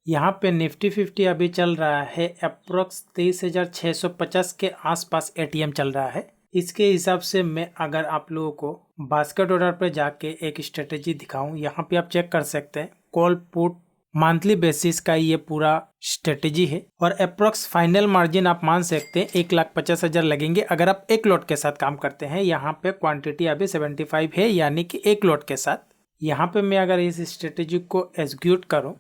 यहाँ पे निफ्टी 50 अभी चल रहा है अप्रोक्स 23,650 के आसपास एटीएम चल रहा है। इसके हिसाब से मैं अगर आप लोगों को बास्केट ऑर्डर पर जाके एक स्ट्रेटेजी दिखाऊं, यहाँ पे आप चेक कर सकते हैं कॉल पुट मंथली बेसिस का ये पूरा स्ट्रेटेजी है और अप्रोक्स फाइनल मार्जिन आप मान सकते हैं 1,50,000 लगेंगे अगर आप एक लॉट के साथ काम करते हैं। यहाँ पे क्वांटिटी अभी 75 है, यानी कि एक लॉट के साथ। यहाँ पे मैं अगर इस स्ट्रेटेजी को एग्जीक्यूट करूँ,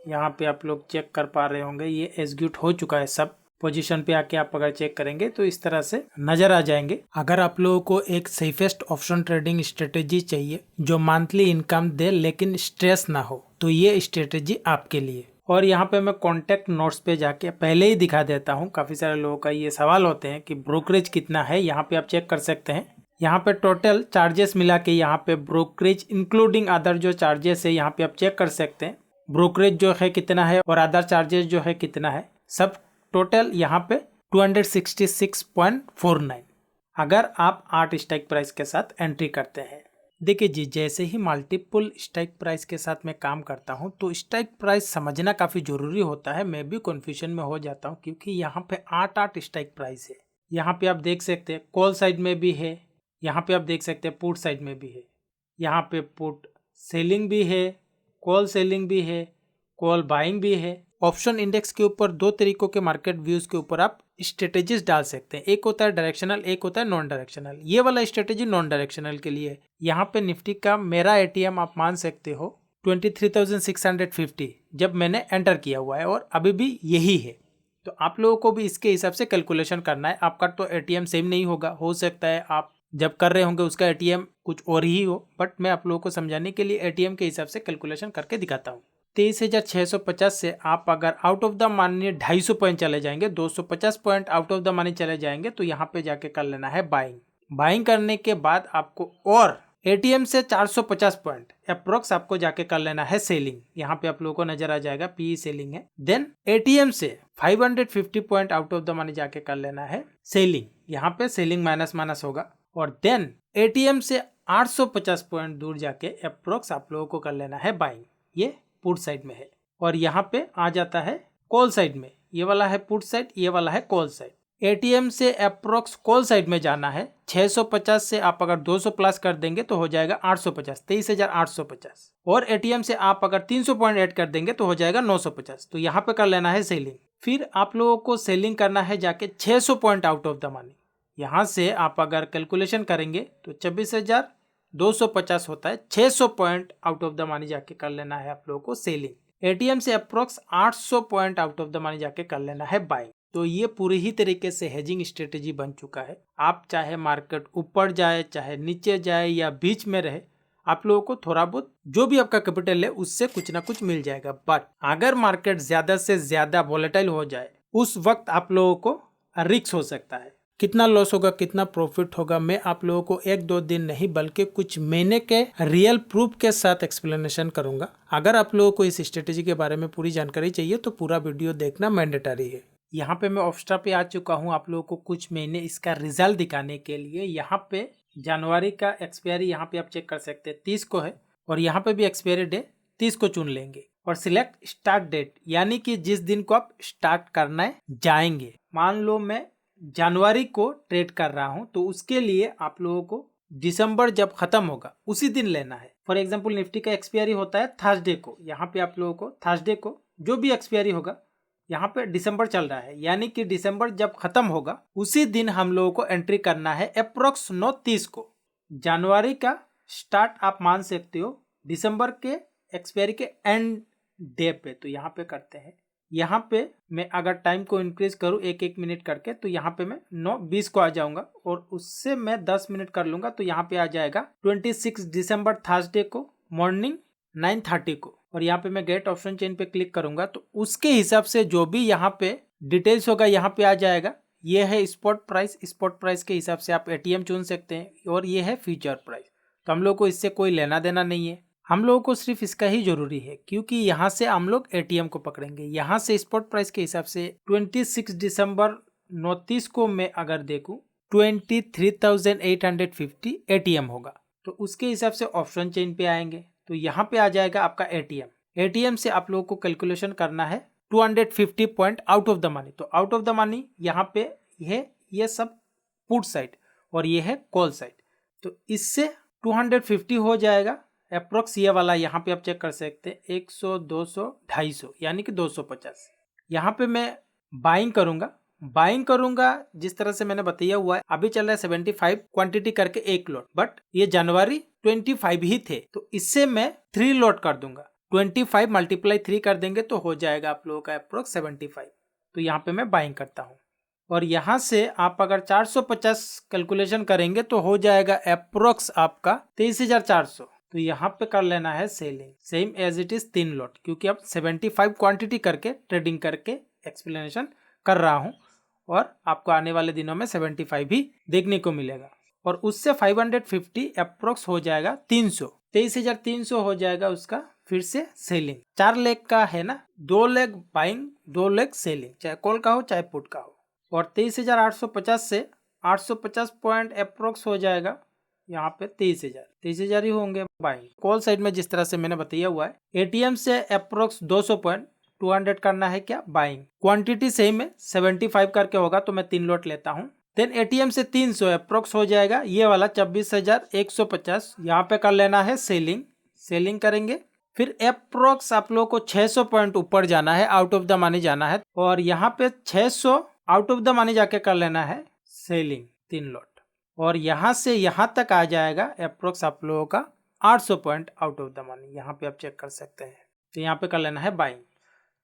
यहाँ पे आप लोग चेक कर पा रहे होंगे ये एग्जीक्यूट हो चुका है। सब पोजीशन पे आके आप अगर चेक करेंगे तो इस तरह से नजर आ जाएंगे। अगर आप लोगों को एक सेफेस्ट ऑप्शन ट्रेडिंग स्ट्रेटेजी चाहिए जो मंथली इनकम दे लेकिन स्ट्रेस ना हो, तो ये स्ट्रेटेजी आपके लिए। और यहाँ पे मैं कॉन्टेक्ट नोट्स पे जाके पहले ही दिखा देता हूँ। काफी सारे लोगों का ये सवाल होते हैं कि ब्रोकरेज कितना है, यहाँ पे आप चेक कर सकते हैं। यहाँ पे टोटल चार्जेस मिला के यहाँ पे ब्रोकरेज इंक्लूडिंग अदर जो चार्जेस है यहाँ पे आप चेक कर सकते हैं। ब्रोकरेज जो है कितना है और अदर चार्जेस जो है कितना है, सब टोटल यहाँ पे 266.49 अगर आप 8 स्ट्राइक प्राइस के साथ एंट्री करते हैं। देखिए जी, जैसे ही मल्टीपल स्ट्राइक प्राइस के साथ मैं काम करता हूँ तो स्ट्राइक प्राइस समझना काफी जरूरी होता है। मैं भी कंफ्यूजन में हो जाता हूँ क्योंकि यहाँ पे 8 स्ट्राइक प्राइस है। यहाँ पे आप देख सकते हैं कॉल साइड में भी है, यहाँ पे आप देख सकते हैं पुट साइड में भी है। यहाँ पे पुट सेलिंग भी है, कॉल सेलिंग भी है, कॉल बाइंग भी है। ऑप्शन इंडेक्स के ऊपर दो तरीकों के मार्केट व्यूज के ऊपर आप स्ट्रेटेजीज डाल सकते हैं। एक होता है डायरेक्शनल, एक होता है नॉन डायरेक्शनल। ये वाला स्ट्रेटेजी नॉन डायरेक्शनल के लिए। यहाँ पे निफ्टी का मेरा एटीएम आप मान सकते हो 23,650 जब मैंने एंटर किया हुआ है और अभी भी यही है। तो आप लोगों को भी इसके हिसाब से कैलकुलेशन करना है। आपका तो एटीएम सेम नहीं होगा, हो सकता है आप जब कर रहे होंगे उसका एटीएम कुछ और ही हो, बट मैं आप लोगों को समझाने के लिए एटीएम के हिसाब से कैलकुलेशन करके दिखाता हूँ। 23,650 से आप अगर out of the money 250 point चले जाएंगे, 250 point out of the money चले जाएंगे तो यहाँ पे जाके कर लेना है बाइंग। बाइंग करने के बाद आपको और एटीएम से 450 पॉइंट अप्रोक्स आपको जाके कर लेना है सेलिंग। यहाँ पे आप लोगों को नजर आ जाएगा पीई सेलिंग है। देन एटीएम से 550 point out of the money जाके कर लेना है सेलिंग। यहाँ पे सेलिंग माइनस होगा। और देन एटीएम से 850 पॉइंट दूर जाके अप्रोक्स आप लोगों को कर लेना है बाइंग। ये पुट साइड में है। और यहाँ पे आ जाता है कॉल साइड में। ये वाला है पुट साइड, ये वाला है कॉल साइड। एटीएम से अप्रोक्स कॉल साइड में जाना है। 650 से आप अगर 200 प्लस कर देंगे तो हो जाएगा 850, 23,850। और एटीएम से आप अगर 300 पॉइंट ऐड कर देंगे तो हो जाएगा 950। तो यहाँ पे कर लेना है सेलिंग। फिर आप लोगों को सेलिंग करना है जाके 600 point out of the money. यहाँ से आप अगर कैलकुलेशन करेंगे तो 26,250 होता है। 600 point out of the money जाके कर लेना है आप लोगों को सेलिंग। एटीएम से approx 800 point out of the money जाके कर लेना है बाइंग। तो ये पूरी ही तरीके से हेजिंग स्ट्रेटेजी बन चुका है। आप चाहे मार्केट ऊपर जाए चाहे नीचे जाए या बीच में रहे, आप लोगों को थोड़ा बहुत जो भी आपका कैपिटल है उससे कुछ ना कुछ मिल जाएगा। बट अगर मार्केट ज्यादा से ज्यादा वोलेटाइल हो जाए उस वक्त आप लोगों को रिस्क हो सकता है। कितना लॉस होगा कितना प्रॉफिट होगा मैं आप लोगों को 1-2 दिन नहीं बल्कि कुछ महीने के रियल प्रूफ के साथ एक्सप्लेनेशन करूंगा। अगर आप लोगों को इस स्ट्रेटेजी के बारे में पूरी जानकारी चाहिए तो पूरा वीडियो देखना मैंडेटरी है। यहाँ पे मैं ऑफस्टा पे आ चुका हूँ आप लोगों को कुछ महीने इसका रिजल्ट दिखाने के लिए। यहाँ पे जनवरी का एक्सपायरी यहाँ पे आप चेक कर सकते हैं 30 को है और यहाँ पे भी एक्सपायरी डे 30 को चुन लेंगे और सिलेक्ट स्टार्ट डेट, यानी कि जिस दिन को आप स्टार्ट करना जाएंगे। मान लो मैं जनवरी को ट्रेड कर रहा हूं तो उसके लिए आप लोगों को दिसंबर जब खत्म होगा उसी दिन लेना है। फॉर एग्जांपल निफ्टी का एक्सपायरी होता है थर्सडे को। यहाँ पे आप लोगों को थर्सडे को जो भी एक्सपायरी होगा, यहाँ पे दिसंबर चल रहा है, यानी कि दिसंबर जब खत्म होगा उसी दिन हम लोगों को एंट्री करना है अप्रोक्स 9:30 को। जनवरी का स्टार्ट आप मान सकते हो दिसंबर के एक्सपायरी के एंड डे पे। तो यहाँ पे करते हैं। यहाँ पे मैं अगर टाइम को इंक्रीज करूँ 1-1 मिनट करके तो यहाँ पे मैं 9:20 को आ जाऊंगा और उससे मैं 10 मिनट कर लूंगा तो यहाँ पे आ जाएगा 26 दिसंबर थर्सडे को मॉर्निंग 9:30 को। और यहाँ पे मैं गेट ऑप्शन चेन पे क्लिक करूंगा तो उसके हिसाब से जो भी यहाँ पे डिटेल्स होगा यहाँ पे आ जाएगा। ये है स्पॉट प्राइस। स्पॉट प्राइस के हिसाब से आप एटीएम चुन सकते हैं और ये है फ्यूचर प्राइस। तो हम लोग को इससे कोई लेना देना नहीं है, हम लोगों को सिर्फ इसका ही जरूरी है क्योंकि यहाँ से हम लोग एटीएम को पकड़ेंगे। यहाँ से स्पॉट प्राइस के हिसाब से 26 दिसंबर 9:30 को मैं अगर देखूं 23,850 एटीएम होगा। तो उसके हिसाब से ऑप्शन चेन पे आएंगे तो यहाँ पे आ जाएगा आपका एटीएम। एटीएम से आप लोगों को कैलकुलेशन करना है 250 point out of the money. तो आउट ऑफ द मनी यहाँ पे ये सब पुट साइड और ये है कॉल साइड। तो इससे 250 हो जाएगा अप्रोक्स, ये वाला यहाँ पे आप चेक कर सकते हैं 100, 200, 250 यानी कि 250। यहाँ पे मैं बाइंग करूंगा जिस तरह से मैंने बताया हुआ है। अभी चल रहा है 75 क्वांटिटी करके एक लॉट, बट ये जनवरी 25 ही थे, तो इससे मैं 3 लॉट कर दूंगा। 25 मल्टीप्लाई 3 कर देंगे तो हो जाएगा आप लोगों का अप्रोक्स 75। तो यहाँ पे मैं बाइंग करता हूँ और यहाँ से आप अगर 450 कैलकुलेशन करेंगे तो हो जाएगा अप्रोक्स आपका 23,400। तो यहाँ पे कर लेना है selling same as it is 3 lot, क्योंकि अब 75 क्वांटिटी करके ट्रेडिंग करके एक्सप्लेनेशन कर रहा हूँ और आपको आने वाले दिनों में 75 भी देखने को मिलेगा। और उससे 550 अप्रोक्स हो जाएगा 300, 23,300 हो जाएगा उसका फिर से सेलिंग। 4 लेग का है ना, 2 लेग बाइंग 2 लेग सेलिंग, चाहे कॉल का हो चाहे पुट का हो। और 23,850 से 850 पॉइंट अप्रोक्स हो जाएगा यहाँ पे 23,000 ही होंगे बाइंग। कॉल साइड में जिस तरह से मैंने बताया हुआ है, एटीएम से अप्रोक्स 200 पॉइंट 200 करना है क्या बाइंग। क्वांटिटी सेम है 75 करके होगा तो मैं 3 लॉट लेता हूँ। देन एटीएम से 300 अप्रोक्स हो जाएगा ये वाला 26,150, यहाँ पे कर लेना है सेलिंग करेंगे। फिर अप्रोक्स आप लोगों को 600 पॉइंट ऊपर जाना है, आउट ऑफ द मनी जाना है और यहाँ पे 600 आउट ऑफ द मनी जाके कर लेना है सेलिंग 3 लॉट। और यहाँ से यहाँ तक आ जाएगा अप्रोक्स आप लोगों का 800 point out of the money, यहाँ पे आप चेक कर सकते हैं। तो यहाँ पे कर लेना है बाइंग।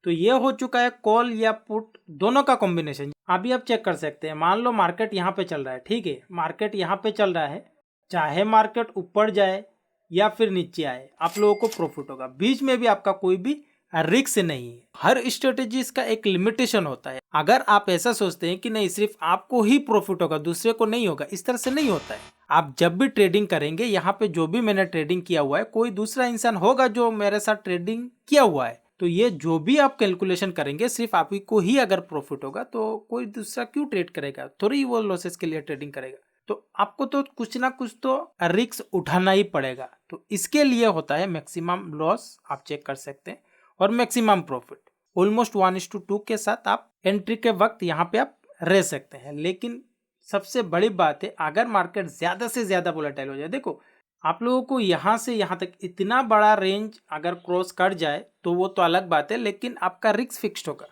तो ये हो चुका है कॉल या पुट दोनों का कॉम्बिनेशन। अभी आप चेक कर सकते हैं, मान लो मार्केट यहाँ पे चल रहा है, ठीक है, मार्केट यहाँ पे चल रहा है, चाहे मार्केट ऊपर जाए या फिर नीचे आए आप लोगों को प्रॉफिट होगा। बीच में भी आपका कोई भी रिस्क नहीं है। हर स्ट्रेटेजी का एक लिमिटेशन होता है। अगर आप ऐसा सोचते हैं कि नहीं सिर्फ आपको ही प्रॉफिट होगा दूसरे को नहीं होगा, इस तरह से नहीं होता है। आप जब भी ट्रेडिंग करेंगे, यहाँ पे जो भी मैंने ट्रेडिंग किया हुआ है, कोई दूसरा इंसान होगा जो मेरे साथ ट्रेडिंग किया हुआ है, तो ये जो भी आप कैलकुलेशन करेंगे सिर्फ आप ही को ही अगर प्रॉफिट होगा तो कोई दूसरा क्यों ट्रेड करेगा, थोड़ी वो लॉसेस के लिए ट्रेडिंग करेगा। तो आपको तो कुछ ना कुछ तो रिस्क उठाना ही पड़ेगा। तो इसके लिए होता है मैक्सिमम लॉस आप चेक कर सकते हैं और मैक्सिमम प्रॉफिट। ऑलमोस्ट 1:2 के साथ आप एंट्री के वक्त यहाँ पे आप रह सकते हैं। लेकिन सबसे बड़ी बात है, अगर मार्केट ज्यादा से ज्यादा वोलेटाइल हो जाए, देखो आप लोगों को यहाँ से यहाँ तक इतना बड़ा रेंज अगर क्रॉस कर जाए तो वो तो अलग बात है, लेकिन आपका रिस्क फिक्स्ड होगा।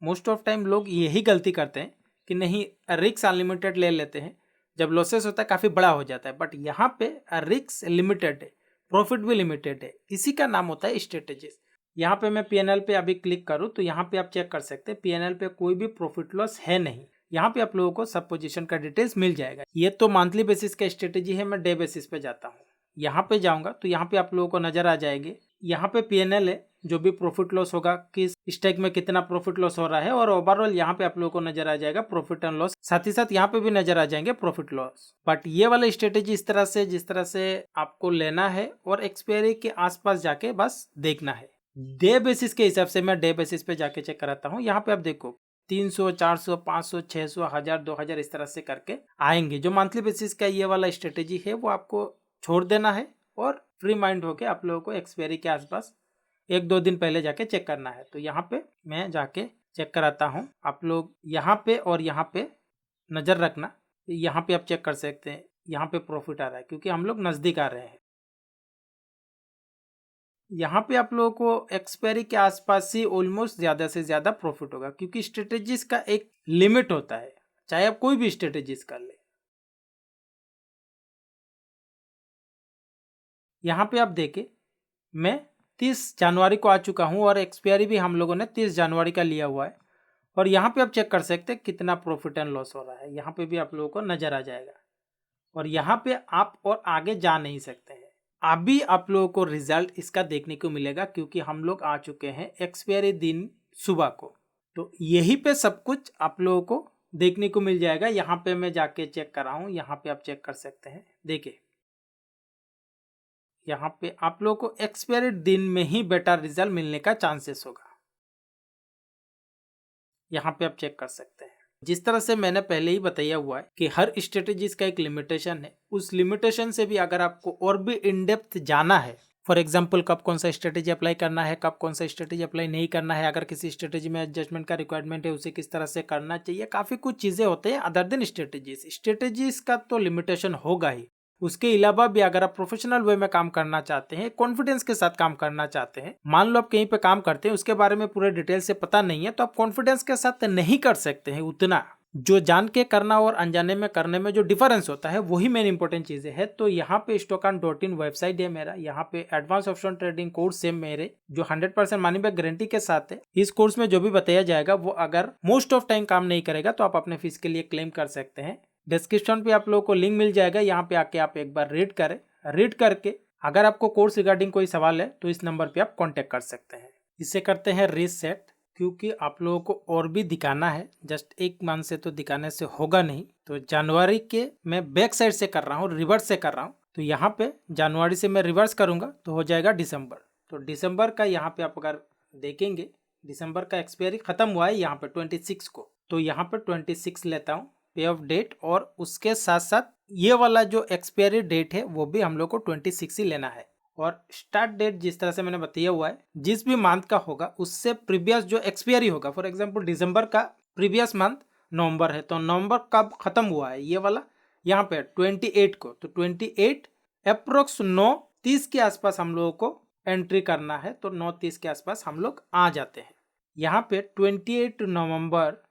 मोस्ट ऑफ टाइम लोग यही गलती करते हैं कि नहीं रिस्क अनलिमिटेड ले लेते हैं, जब लॉसेस होता है काफी बड़ा हो जाता है। बट यहाँ पे रिस्क लिमिटेड है, प्रॉफिट भी लिमिटेड है, इसी का नाम होता है स्ट्रेटेजीज। यहाँ पे मैं पीएनएल पे अभी क्लिक करूँ तो यहाँ पे आप चेक कर सकते हैं पीएनएल पे कोई भी प्रॉफिट लॉस है नहीं। यहाँ पे आप लोगों को सब पोजीशन का डिटेल्स मिल जाएगा। ये तो मंथली बेसिस का स्ट्रेटेजी है, मैं डे बेसिस पे जाता हूँ। यहाँ पे जाऊंगा तो यहाँ पे आप लोगों को नजर आ जाएंगे, यहाँ पे पीएनएल है, जो भी प्रॉफिट लॉस होगा, किस स्टेक में कितना प्रॉफिट लॉस हो रहा है, और ओवरऑल यहाँ पे आप लोगों को नजर आ जाएगा प्रॉफिट एंड लॉस, साथ ही साथ यहाँ पे भी नजर आ जाएंगे प्रॉफिट लॉस। बट ये वाला स्ट्रेटेजी इस तरह से जिस तरह से आपको लेना है और एक्सपायरी के आसपास जाके बस देखना है। डे बेसिस के हिसाब से मैं डे बेसिस पे जाके चेक कराता हूँ। यहाँ पे आप देखो 300, 400, 500, 600, 1000, 2000 इस तरह से करके आएंगे। जो मंथली बेसिस का ये वाला स्ट्रेटेजी है वो आपको छोड़ देना है और फ्री माइंड होके आप लोगों को एक्सपायरी के आसपास 1-2 दिन पहले जाके चेक करना है। तो यहाँ पे मैं जाके चेक कराता हूँ। आप लोग यहाँ पे और यहाँ पे नजर रखना, यहाँ पे आप चेक कर सकते हैं, यहाँ पे प्रॉफिट आ रहा है क्योंकि हम लोग नजदीक आ रहे हैं। यहाँ पे आप लोगों को एक्सपायरी के आसपास ही ऑलमोस्ट ज्यादा से ज्यादा प्रॉफिट होगा, क्योंकि स्ट्रेटेजीज का एक लिमिट होता है, चाहे आप कोई भी स्ट्रेटेजीज कर ले। यहाँ पे आप देखें मैं 30 जनवरी को आ चुका हूँ और एक्सपायरी भी हम लोगों ने 30 जनवरी का लिया हुआ है। और यहाँ पे आप चेक कर सकते हैं कितना प्रॉफिट एंड लॉस हो रहा है, यहाँ पे भी आप लोगों को नजर आ जाएगा। और यहाँ पे आप और आगे जा नहीं सकते हैं। अभी आप लोगों को रिजल्ट इसका देखने को मिलेगा क्योंकि हम लोग आ चुके हैं एक्सपायरी दिन सुबह को। तो यही पे सब कुछ आप लोगों को देखने को मिल जाएगा। यहाँ पे मैं जाके चेक कर रहा हूँ, यहाँ पे आप चेक कर सकते हैं। देखिए यहाँ पे आप लोगों को एक्सपायरी दिन में ही बेटर रिजल्ट मिलने का चांसेस होगा। यहाँ पे आप चेक कर सकते हैं। जिस तरह से मैंने पहले ही बताया हुआ है कि हर स्ट्रेटेजीज का एक लिमिटेशन है, उस लिमिटेशन से भी अगर आपको और भी इन डेप्थ जाना है, फॉर एग्जांपल कब कौन सा स्ट्रेटेजी अप्लाई करना है, कब कौन सा स्ट्रेटेजी अप्लाई नहीं करना है, अगर किसी स्ट्रेटेजी में एडजस्टमेंट का रिक्वायरमेंट है उसे किस तरह से करना चाहिए, काफ़ी कुछ चीज़ें होते हैं अदर देन स्ट्रेटेजीज का तो लिमिटेशन होगा ही। उसके अलावा भी अगर आप प्रोफेशनल वे में काम करना चाहते हैं, कॉन्फिडेंस के साथ काम करना चाहते हैं, मान लो आप कहीं पे काम करते हैं उसके बारे में पूरे डिटेल से पता नहीं है, तो आप कॉन्फिडेंस के साथ नहीं कर सकते हैं उतना। जो जान के करना और अनजाने में करने में जो डिफरेंस होता है वही मेन इंपॉर्टेंट चीजें है। तो यहाँ पे stockon.in वेबसाइट है मेरा, यहाँ पे एडवांस ऑप्शन ट्रेडिंग कोर्स है मेरे जो 100% मनी बैक गारंटी के साथ है। इस कोर्स में जो भी बताया जाएगा वो अगर मोस्ट ऑफ टाइम काम नहीं करेगा तो आप अपने फीस के लिए क्लेम कर सकते हैं। डिस्क्रिप्शन पे आप लोगों को लिंक मिल जाएगा, यहाँ पे आके आप एक बार रीड करें। रीड करके अगर आपको कोर्स रिगार्डिंग कोई सवाल है तो इस नंबर पे आप कांटेक्ट कर सकते हैं। इसे करते हैं रीसेट, क्योंकि आप लोगों को और भी दिखाना है, जस्ट एक मंथ से तो दिखाने से होगा नहीं। तो जनवरी के मैं बैक साइड से कर रहा हूँ, रिवर्स से कर रहा हूँ। तो यहाँ पे जनवरी से मैं रिवर्स करूँगा तो हो जाएगा दिसंबर। तो दिसंबर का यहाँ पे आप अगर देखेंगे, दिसंबर का एक्सपायरी खत्म हुआ है यहाँ पे 26 को। तो यहाँ पे 26 लेता हूँ पे ऑफ डेट, और उसके साथ साथ ये वाला जो एक्सपायरी डेट है वो भी हम लोग को 26 ही लेना है। और स्टार्ट डेट जिस तरह से मैंने बताया हुआ है, जिस भी मंथ का होगा उससे प्रीवियस जो एक्सपायरी होगा, फॉर एग्जांपल दिसंबर का प्रीवियस मंथ नवंबर है, तो नवंबर कब खत्म हुआ है ये वाला यहाँ पे 28 को। तो 28 अप्रोक्स 9:30 के आसपास हम लोगों को एंट्री करना है। तो 9:30 के आसपास हम लोग आ जाते हैं यहाँ पे। 28 नवंबर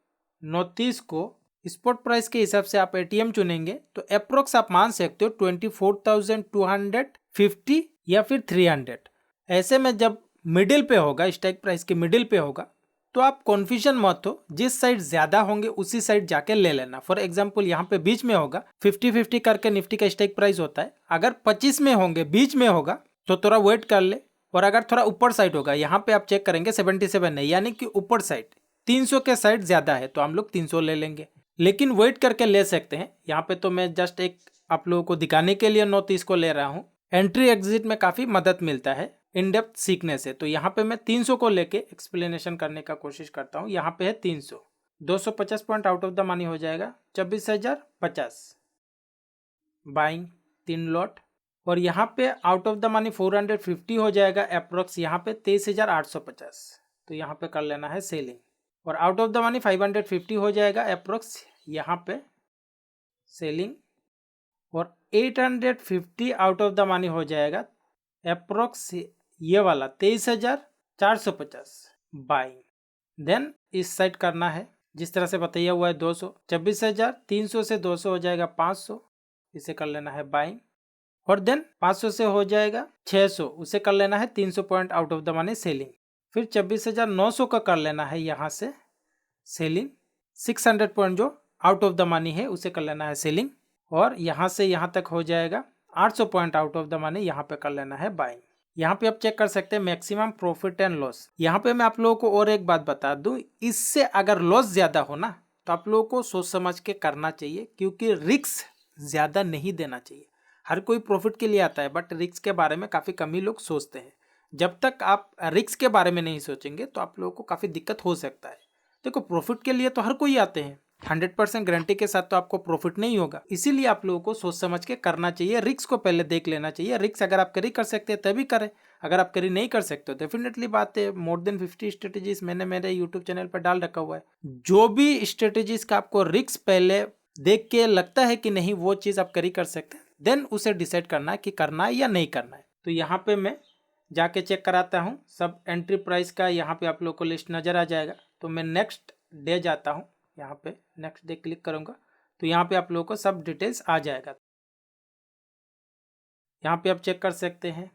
9:30 को स्पॉट प्राइस के हिसाब से आप एटीएम चुनेंगे तो अप्रोक्स आप मान सकते हो 24,250 या फिर 300। ऐसे में जब मिडिल पे होगा, स्ट्राइक प्राइस के मिडिल पे होगा, तो आप कन्फ्यूजन मत हो, जिस साइड ज्यादा होंगे उसी साइड जाके ले लेना। फॉर एग्जांपल यहाँ पे बीच में होगा 50-50 करके निफ्टी का स्ट्राइक प्राइस होता है, अगर 25 में होंगे बीच में होगा तो थोड़ा वेट कर ले। और अगर थोड़ा ऊपर साइड होगा, यहाँ पे आप चेक करेंगे 77 है, यानी कि ऊपर साइड 300 के साइड ज्यादा है तो हम लोग 300 ले लेंगे, लेकिन वेट करके ले सकते हैं। यहाँ पे तो मैं जस्ट एक आप लोगों को दिखाने के लिए 9:30 को ले रहा हूँ। एंट्री एग्जिट में काफी मदद मिलता है इन डेप्थ सीखने से। तो यहाँ पे मैं 300 को लेके एक्सप्लेनेशन करने का कोशिश करता हूँ। यहाँ पे है 300, 250 point out of the money हो जाएगा 24,050 बाइंग 3 लॉट। और यहाँ पे आउट ऑफ द मनी 450 हो जाएगा अप्रोक्स, यहाँ पे 23,850, तो यहाँ पे कर लेना है सेलिंग। और आउट ऑफ द मनी 550 हो जाएगा अप्रोक्स, यहाँ पे सेलिंग। और 850 आउट ऑफ द मनी हो जाएगा अप्रोक्स, ये वाला 23,450 बाइंग। देन इस साइड करना है जिस तरह से बताया हुआ है 200, 24,300 से 200 हो जाएगा 500, इसे कर लेना है बाइंग। और देन 500 से हो जाएगा 600, उसे कर लेना है 300 point out of the money selling. फिर 24,900 का कर लेना है यहाँ से सेलिंग। 600 पॉइंट जो आउट ऑफ द मनी है उसे कर लेना है सेलिंग। और यहाँ से यहाँ तक हो जाएगा 800 point out of the money, यहाँ पे कर लेना है बाइंग। यहाँ पे आप चेक कर सकते हैं मैक्सिमम प्रॉफिट एंड लॉस। यहाँ पे मैं आप लोगों को और एक बात बता दूं, इससे अगर लॉस ज्यादा हो ना तो आप लोगों को सोच समझ के करना चाहिए, क्योंकि रिस्क ज्यादा नहीं देना चाहिए। हर कोई प्रॉफिट के लिए आता है, बट रिस्क के बारे में काफी कम ही लोग सोचते हैं। जब तक आप रिस्क के बारे में नहीं सोचेंगे तो आप लोगों को काफी दिक्कत हो सकता है। देखो प्रॉफिट के लिए तो हर कोई आते हैं, 100% गारंटी के साथ तो आपको प्रॉफिट नहीं होगा। इसीलिए आप लोगों को सोच समझ के करना चाहिए, रिस्क को पहले देख लेना चाहिए। रिस्क अगर आप कैरी कर सकते हैं तभी करें, अगर आप कैरी नहीं कर सकते तो डेफिनेटली बात है। मोर देन 50 स्ट्रेटेजीज मैंने मेरे यूट्यूब चैनल पर डाल रखा हुआ है। जो भी स्ट्रेटेजीज का आपको रिस्क पहले देख के लगता है कि नहीं वो चीज आप कैरी कर सकते हैं, देन उसे डिसाइड करना है कि करना है या नहीं करना है। तो यहाँ पे मैं जाके चेक कराता हूँ सब एंट्री प्राइस का, यहाँ पे आप लोग को लिस्ट नजर आ जाएगा। तो मैं नेक्स्ट डे जाता हूँ, यहाँ पे नेक्स्ट डे क्लिक करूंगा तो यहाँ पे आप लोगों को सब डिटेल्स आ जाएगा। यहाँ पे आप चेक कर सकते हैं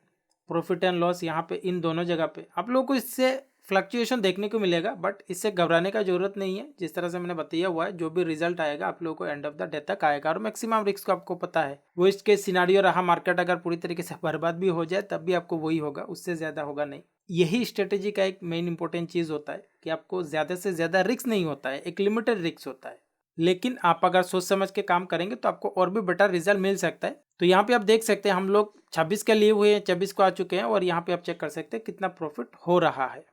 प्रॉफिट एंड लॉस, यहाँ पे इन दोनों जगह पे आप लोगों को इससे फ्लक्चुएशन देखने को मिलेगा, बट इससे घबराने का जरूरत नहीं है। जिस तरह से मैंने बताया हुआ है, जो भी रिजल्ट आएगा आप लोगों को एंड ऑफ द डे तक आएगा। और मैक्सिमम रिस्क आपको पता है, वो इसके सिनारियो रहा मार्केट अगर पूरी तरीके से बर्बाद भी हो जाए तब भी आपको वही होगा, उससे ज्यादा होगा नहीं। यही स्ट्रेटेजी का एक मेन इंपॉर्टेंट चीज होता है कि आपको ज्यादा से ज्यादा रिस्क नहीं होता है, एक लिमिटेड रिस्क होता है। लेकिन आप अगर सोच समझ के काम करेंगे तो आपको और भी बेटर रिजल्ट मिल सकता है। तो यहाँ पे आप देख सकते हैं हम लोग 26 के लिए हुए हैं, 26 को आ चुके हैं। और यहाँ पे आप चेक कर सकते हैं कितना प्रॉफिट हो रहा है,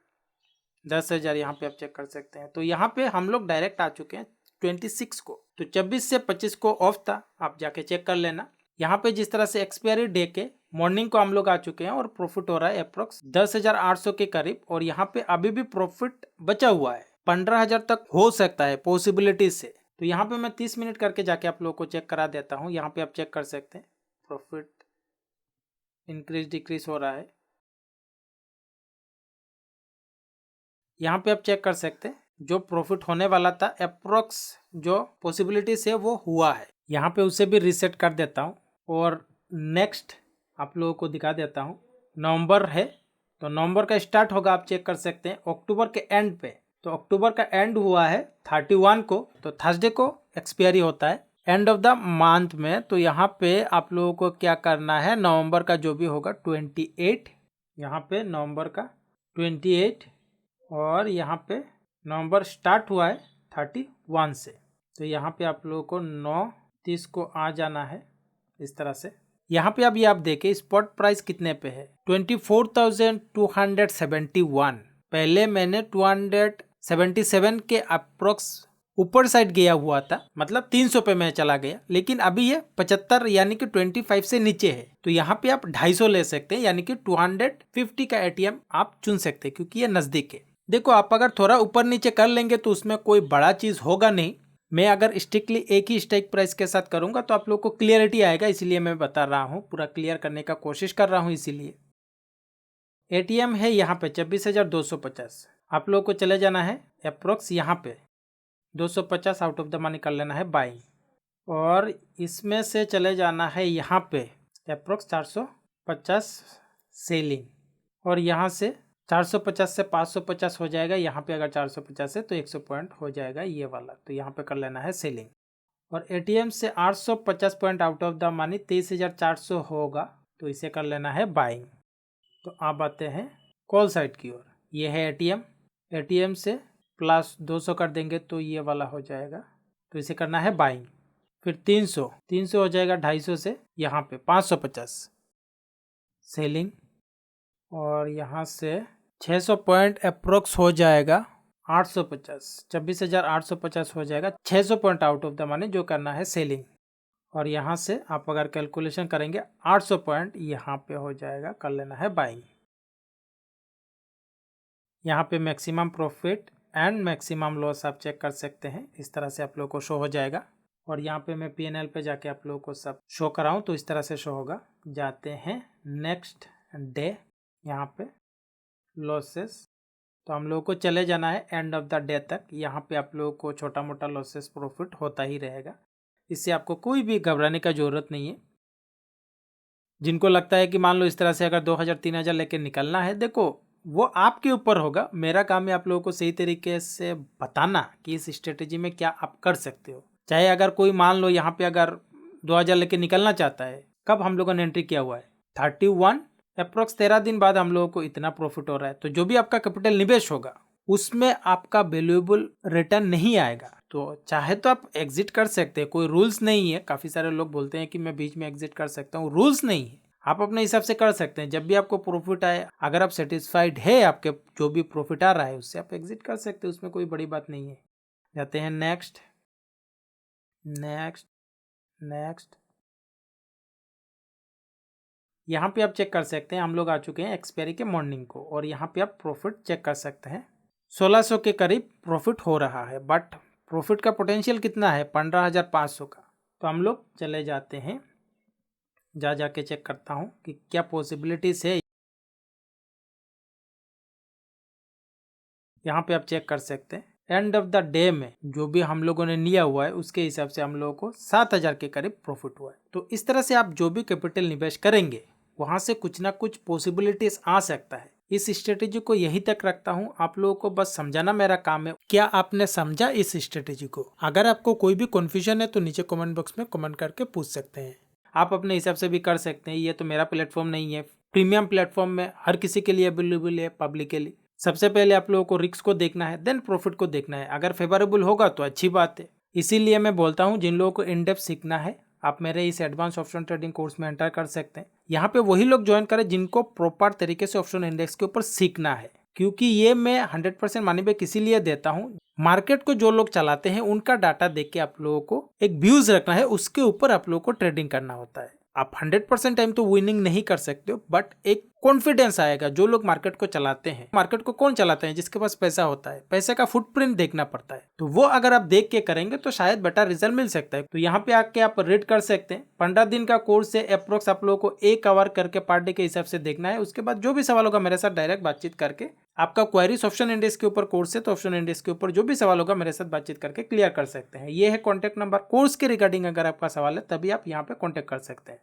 10,000 यहाँ पे आप चेक कर सकते हैं। तो यहाँ पे हम लोग डायरेक्ट आ चुके हैं 26 को। तो 26 से 25 को ऑफ था, आप जाके चेक कर लेना। यहाँ पे जिस तरह से एक्सपायरी डे के मॉर्निंग को हम लोग आ चुके हैं और प्रॉफिट हो रहा है अप्रोक्स 10,800 के करीब, और यहाँ पे अभी भी प्रॉफिट बचा हुआ है 15,000 तक हो सकता है पॉसिबिलिटी से। तो यहाँ पे मैं 30 मिनट करके जाके आप लोगों को चेक करा देता हूँ। यहाँ पे आप चेक कर सकते हैं प्रॉफिट इंक्रीज डिक्रीज हो रहा है। यहाँ पे आप चेक कर सकते हैं जो प्रॉफिट होने वाला था अप्रोक्स जो पॉसिबिलिटी से वो हुआ है। यहाँ पे उसे भी रीसेट कर देता हूँ और नेक्स्ट आप लोगों को दिखा देता हूँ। नवंबर है तो नवंबर का स्टार्ट होगा, आप चेक कर सकते हैं अक्टूबर के एंड पे। तो अक्टूबर का एंड हुआ है 31 को, तो थर्सडे को एक्सपायरी होता है एंड ऑफ द मंथ में। तो यहाँ पे आप लोगों को क्या करना है, नवंबर का जो भी होगा 28, यहाँ पे नवंबर का 28, और यहाँ पे नवंबर स्टार्ट हुआ है 31 से। तो यहाँ पे आप लोगों को 9:30 को आ जाना है इस तरह से। यहाँ पे अभी आप देखें स्पॉट प्राइस कितने पे है, 24,271। पहले मैंने 277 के अप्रोक्स ऊपर साइड गया हुआ था, मतलब 300 पे मैं चला गया, लेकिन अभी ये 75 यानी कि 25 से नीचे है। तो यहाँ पे आप 250 ले सकते हैं, यानी कि 250 का एटीएम आप चुन सकते हैं क्योंकि ये नजदीक है। देखो आप अगर थोड़ा ऊपर नीचे कर लेंगे तो उसमें कोई बड़ा चीज होगा नहीं। मैं अगर स्ट्रिक्टली एक ही स्ट्राइक प्राइस के साथ करूंगा तो आप लोग को क्लियरिटी आएगा, इसलिए मैं बता रहा हूँ, पूरा क्लियर करने का कोशिश कर रहा हूँ। इसीलिए एटीएम है यहाँ पे 26,250। आप लोग को चले जाना है अप्रोक्स यहाँ पे 250 आउट ऑफ द मनी कर लेना है बाइंग, और इसमें से चले जाना है यहाँ पे अप्रोक्स 450 सेलिंग, और यहाँ से 450 से 550 हो जाएगा। यहाँ पे अगर 450 है तो 100 पॉइंट हो जाएगा ये वाला, तो यहाँ पे कर लेना है सेलिंग। और एटीएम से 850 point out of the money 23,400 होगा, तो इसे कर लेना है बाइंग। तो आप आते हैं कॉल साइड की ओर। ये है एटीएम, एटीएम से प्लस 200 कर देंगे तो ये वाला हो जाएगा, तो इसे करना है बाइंग। फिर 300 हो जाएगा 250 से, यहाँ पे 550 सेलिंग, और यहाँ से 600 पॉइंट अप्रोक्स हो जाएगा 850, 26,850 हो जाएगा। 600 point out of the money जो करना है सेलिंग, और यहाँ से आप अगर कैलकुलेशन करेंगे 800 पॉइंट यहाँ पे हो जाएगा, कर लेना है बाइंग। यहाँ पे maximum profit and maximum loss आप चेक कर सकते हैं, इस तरह से आप लोगों को शो हो जाएगा। और यहाँ पे मैं PNL पे जाके आप लोगों को सब शो कराऊँ तो इस तरह से शो होगा। जाते हैं नेक्स्ट डे, यहाँ पे लॉसेस, तो हम लोगों को चले जाना है एंड ऑफ द डे तक। यहाँ पे आप लोगों को छोटा मोटा लॉसेस प्रॉफिट होता ही रहेगा, इससे आपको कोई भी घबराने का ज़रूरत नहीं है। जिनको लगता है कि मान लो इस तरह से अगर 2,000-3,000 लेके निकलना है, देखो वो आपके ऊपर होगा। मेरा काम है आप लोगों को सही तरीके से बताना कि इस स्ट्रेटेजी में क्या आप कर सकते हो। चाहे अगर कोई मान लो यहाँ पे अगर 2,000 लेके निकलना चाहता है, कब हम लोगों ने एंट्री किया हुआ है 31, अप्रोक्स 13 दिन बाद हम लोगों को इतना प्रॉफिट हो रहा है। तो जो भी आपका कैपिटल निवेश होगा उसमें आपका वैल्यूएबल रिटर्न नहीं आएगा। तो चाहे तो आप एग्जिट कर सकते हैं, कोई रूल्स नहीं है। काफ़ी सारे लोग बोलते हैं कि मैं बीच में एग्जिट कर सकता हूँ, रूल्स नहीं है, आप अपने हिसाब से कर सकते हैं। जब भी आपको प्रॉफिट आए, अगर आप सेटिस्फाइड है आपके जो भी प्रॉफिट आ रहा है उससे, आप एग्जिट कर सकते हैं, उसमें कोई बड़ी बात नहीं है। जाते हैं नेक्स्ट नेक्स्ट नेक्स्ट। यहाँ पे आप चेक कर सकते हैं हम लोग आ चुके हैं एक्सपायरी के मॉर्निंग को, और यहाँ पे आप प्रॉफिट चेक कर सकते हैं 1600 के करीब प्रॉफिट हो रहा है, बट प्रॉफिट का पोटेंशियल कितना है 15,500 का। तो हम लोग चले जाते हैं, जाके चेक करता हूँ कि क्या पॉसिबिलिटीज है। यहाँ पे आप चेक कर सकते हैं एंड ऑफ द डे में जो भी हम लोगों ने लिया हुआ है उसके हिसाब से हम लोगों को 7,000 के करीब प्रॉफिट हुआ है। तो इस तरह से आप जो भी कैपिटल निवेश करेंगे वहां से कुछ ना कुछ पॉसिबिलिटीज आ सकता है। इस स्ट्रेटेजी को यही तक रखता हूँ, आप लोगों को बस समझाना मेरा काम है। क्या आपने समझा इस स्ट्रेटेजी को? अगर आपको कोई भी कंफ्यूजन है तो नीचे कमेंट बॉक्स में कमेंट करके पूछ सकते हैं। आप अपने हिसाब से भी कर सकते हैं, ये तो मेरा प्लेटफॉर्म नहीं है, प्रीमियम प्लेटफॉर्म में हर किसी के लिए अवेलेबल है पब्लिकली। सबसे पहले आप लोगों को रिस्क को देखना है, देन प्रॉफिट को देखना है। अगर फेवरेबल होगा तो अच्छी बात है। इसीलिए मैं बोलता हूँ जिन लोगों को इन डेप्थ सीखना है आप मेरे इस एडवांस ऑप्शन ट्रेडिंग कोर्स में एंटर कर सकते हैं। यहाँ पे वही लोग ज्वाइन करें जिनको प्रॉपर तरीके से ऑप्शन इंडेक्स के ऊपर सीखना है, क्योंकि ये मैं 100% मनी बैक इसीलिए देता हूँ। मार्केट को जो लोग चलाते हैं उनका डाटा देख के आप लोगों को एक व्यूज रखना है, उसके ऊपर आप लोगों को ट्रेडिंग करना होता है। आप 100% टाइम तो विनिंग नहीं कर सकते हो, बट एक कॉन्फिडेंस आएगा। जो लोग मार्केट को चलाते हैं, मार्केट को कौन चलाते हैं? जिसके पास पैसा होता है। पैसे का फुटप्रिंट देखना पड़ता है, तो वो अगर आप देख के करेंगे तो शायद बेटर रिजल्ट मिल सकता है। तो यहाँ पे आके आप रेड कर सकते हैं। 15 दिन का कोर्स है, अप्रोक्स आप लोगों को 1 आवर करके पर डे के हिसाब से देखना है। उसके बाद जो भी सवाल होगा मेरे साथ डायरेक्ट बातचीत करके, आपका क्वेरीज ऑप्शन इंडेक्स के ऊपर कोर्स है तो ऑप्शन इंडेक्स के ऊपर जो भी सवाल होगा मेरे साथ बातचीत करके क्लियर कर सकते हैं। ये है कॉन्टैक्ट नंबर। कोर्स के रिगार्डिंग अगर आपका सवाल है तभी आप यहाँ पे कॉन्टैक्ट कर सकते हैं।